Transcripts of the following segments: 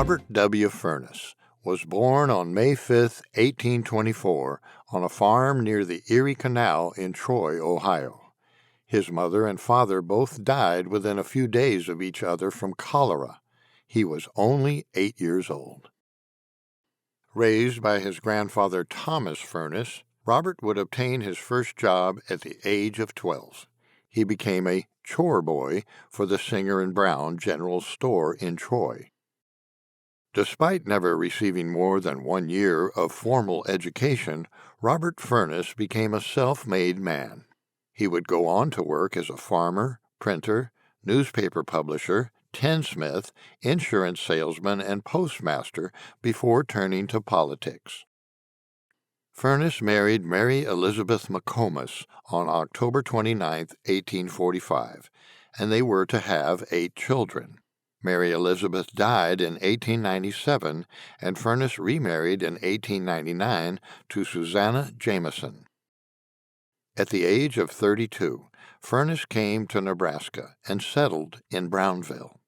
Robert W. Furnas was born on May 5, 1824, on a farm near the Erie Canal in Troy, Ohio. His mother and father both died within a few days of each other from cholera. He was only 8 years old. Raised by his grandfather Thomas Furnas, Robert would obtain his first job at the age of 12. He became a chore boy for the Singer and Brown General Store in Troy. Despite never receiving more than 1 year of formal education, Robert Furnas became a self-made man. He would go on to work as a farmer, printer, newspaper publisher, tinsmith, insurance salesman, and postmaster before turning to politics. Furnas married Mary Elizabeth McComas on October 29, 1845, and they were to have 8 children. Mary Elizabeth died in 1897, and Furnas remarried in 1899 to Susanna Jameson. At the age of 32, Furnas came to Nebraska and settled in Brownville.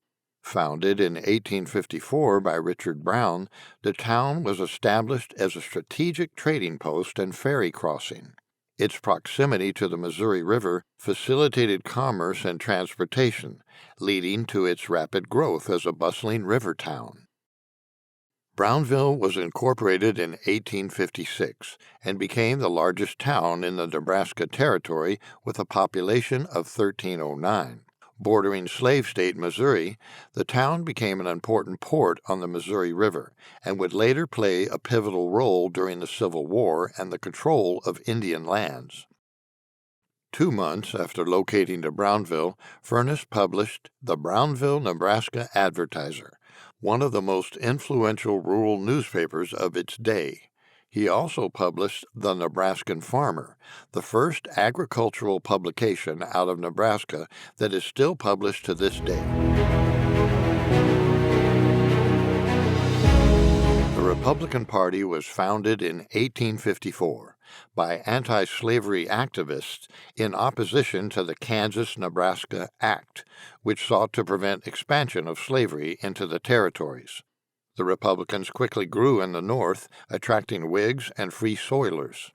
Founded in 1854 by Richard Brown, the town was established as a strategic trading post and ferry crossing. Its proximity to the Missouri River facilitated commerce and transportation, leading to its rapid growth as a bustling river town. Brownville was incorporated in 1856 and became the largest town in the Nebraska Territory with a population of 1,309. Bordering slave state Missouri, the town became an important port on the Missouri River and would later play a pivotal role during the Civil War and the control of Indian lands. 2 months after locating to Brownville, Furnas published the Brownville, Nebraska Advertiser, one of the most influential rural newspapers of its day. He also published The Nebraskan Farmer, the first agricultural publication out of Nebraska that is still published to this day. The Republican Party was founded in 1854 by anti-slavery activists in opposition to the Kansas-Nebraska Act, which sought to prevent expansion of slavery into the territories. The Republicans quickly grew in the North, attracting Whigs and Free Soilers.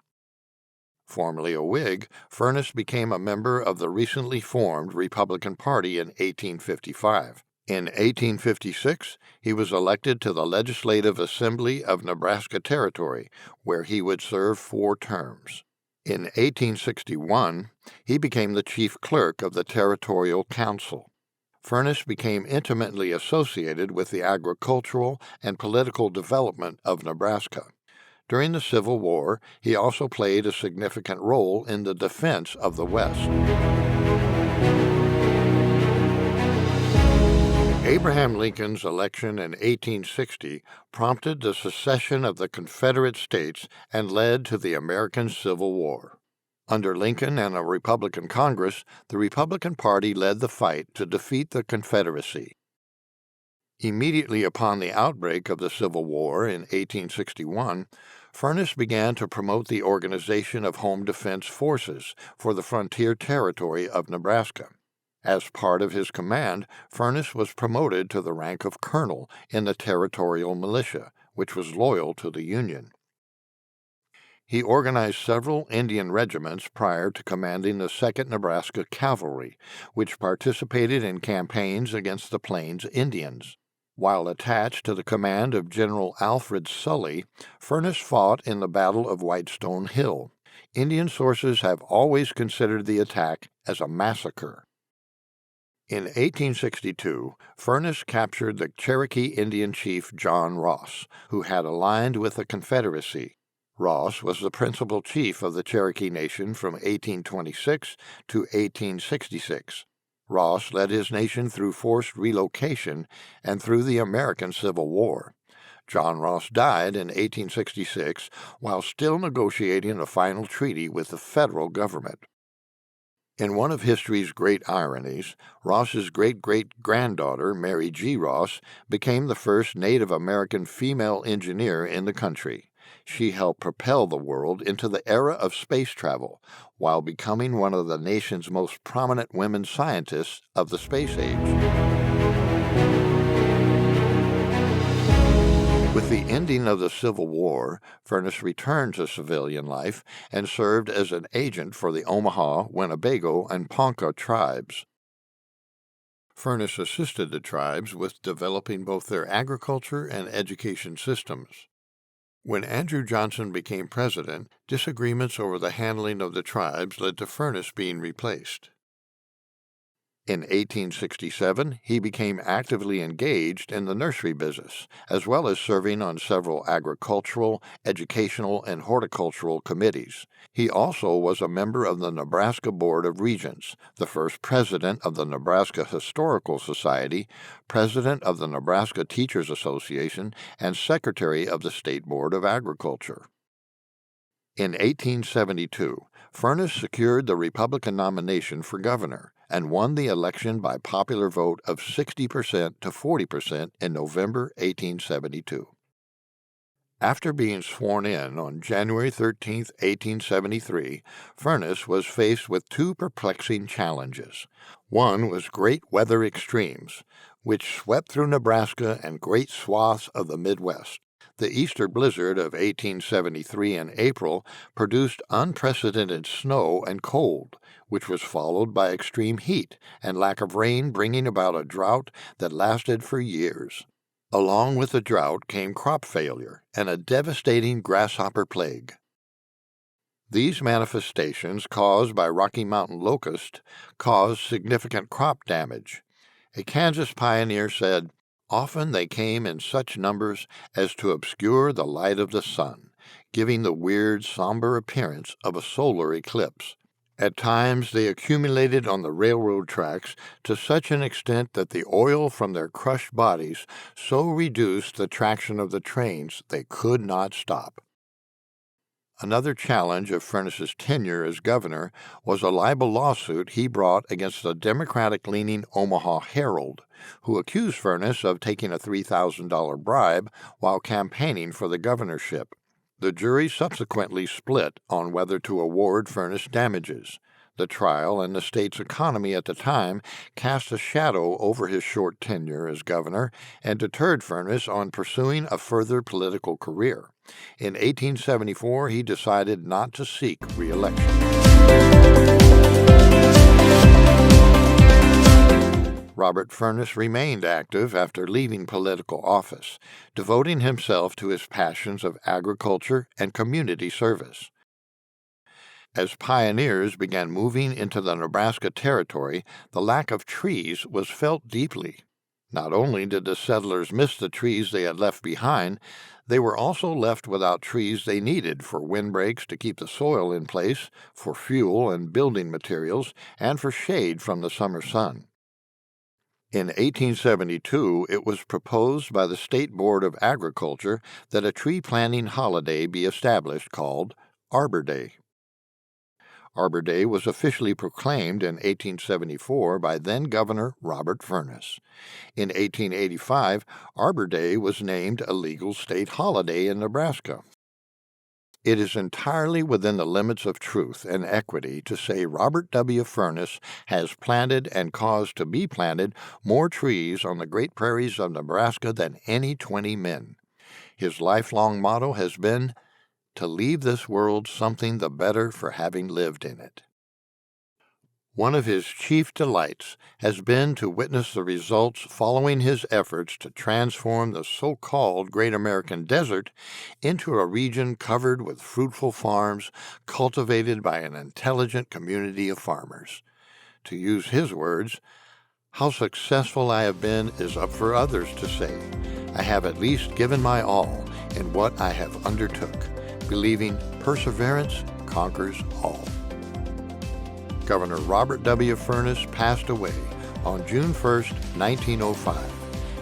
Formerly a Whig, Furnas became a member of the recently formed Republican Party in 1855. In 1856, he was elected to the Legislative Assembly of Nebraska Territory, where he would serve 4 terms. In 1861, he became the chief clerk of the Territorial Council. Furnas became intimately associated with the agricultural and political development of Nebraska. During the Civil War, he also played a significant role in the defense of the West. Abraham Lincoln's election in 1860 prompted the secession of the Confederate States and led to the American Civil War. Under Lincoln and a Republican Congress, the Republican Party led the fight to defeat the Confederacy. Immediately upon the outbreak of the Civil War in 1861, Furnas began to promote the organization of home defense forces for the frontier territory of Nebraska. As part of his command, Furnas was promoted to the rank of colonel in the territorial militia, which was loyal to the Union. He organized several Indian regiments prior to commanding the 2nd Nebraska Cavalry, which participated in campaigns against the Plains Indians. While attached to the command of General Alfred Sully, Furnas fought in the Battle of Whitestone Hill. Indian sources have always considered the attack as a massacre. In 1862, Furnas captured the Cherokee Indian chief John Ross, who had aligned with the Confederacy. Ross was the principal chief of the Cherokee Nation from 1826 to 1866. Ross led his nation through forced relocation and through the American Civil War. John Ross died in 1866 while still negotiating a final treaty with the federal government. In one of history's great ironies, Ross's great-great-granddaughter, Mary G. Ross, became the first Native American female engineer in the country. She helped propel the world into the era of space travel, while becoming one of the nation's most prominent women scientists of the space age. With the ending of the Civil War, Furnas returned to civilian life and served as an agent for the Omaha, Winnebago, and Ponca tribes. Furnas assisted the tribes with developing both their agriculture and education systems. When Andrew Johnson became president, disagreements over the handling of the tribes led to Furnas being replaced. In 1867, he became actively engaged in the nursery business, as well as serving on several agricultural, educational, and horticultural committees. He also was a member of the Nebraska Board of Regents, the first president of the Nebraska Historical Society, president of the Nebraska Teachers Association, and secretary of the State Board of Agriculture. In 1872, Furnas secured the Republican nomination for governor and won the election by popular vote of 60% to 40% in November 1872. After being sworn in on January 13, 1873, Furnas was faced with two perplexing challenges. One was great weather extremes, which swept through Nebraska and great swaths of the Midwest. The Easter blizzard of 1873 in April produced unprecedented snow and cold, which was followed by extreme heat and lack of rain, bringing about a drought that lasted for years. Along with the drought came crop failure and a devastating grasshopper plague. These manifestations, caused by Rocky Mountain locust, caused significant crop damage. A Kansas pioneer said, "Often they came in such numbers as to obscure the light of the sun, giving the weird, somber appearance of a solar eclipse. At times they accumulated on the railroad tracks to such an extent that the oil from their crushed bodies so reduced the traction of the trains they could not stop." Another challenge of Furnas's tenure as governor was a libel lawsuit he brought against the Democratic-leaning Omaha Herald, who accused Furnas of taking a $3,000 bribe while campaigning for the governorship. The jury subsequently split on whether to award Furnas damages. The trial and the state's economy at the time cast a shadow over his short tenure as governor and deterred Furnas on pursuing a further political career. In 1874, he decided not to seek re-election. Robert Furnas remained active after leaving political office, devoting himself to his passions of agriculture and community service. As pioneers began moving into the Nebraska Territory, the lack of trees was felt deeply. Not only did the settlers miss the trees they had left behind, they were also left without trees they needed for windbreaks to keep the soil in place, for fuel and building materials, and for shade from the summer sun. In 1872, it was proposed by the State Board of Agriculture that a tree planting holiday be established called Arbor Day. Arbor Day was officially proclaimed in 1874 by then-Governor Robert Furnas. In 1885, Arbor Day was named a legal state holiday in Nebraska. It is entirely within the limits of truth and equity to say Robert W. Furnas has planted and caused to be planted more trees on the Great Prairies of Nebraska than any 20 men. His lifelong motto has been, "To leave this world something the better for having lived in it." One of his chief delights has been to witness the results following his efforts to transform the so-called Great American Desert into a region covered with fruitful farms cultivated by an intelligent community of farmers. To use his words, "How successful I have been is up for others to say. I have at least given my all in what I have undertook, believing perseverance conquers all." Governor Robert W. Furnas passed away on June 1, 1905,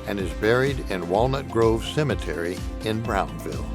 and is buried in Walnut Grove Cemetery in Brownville.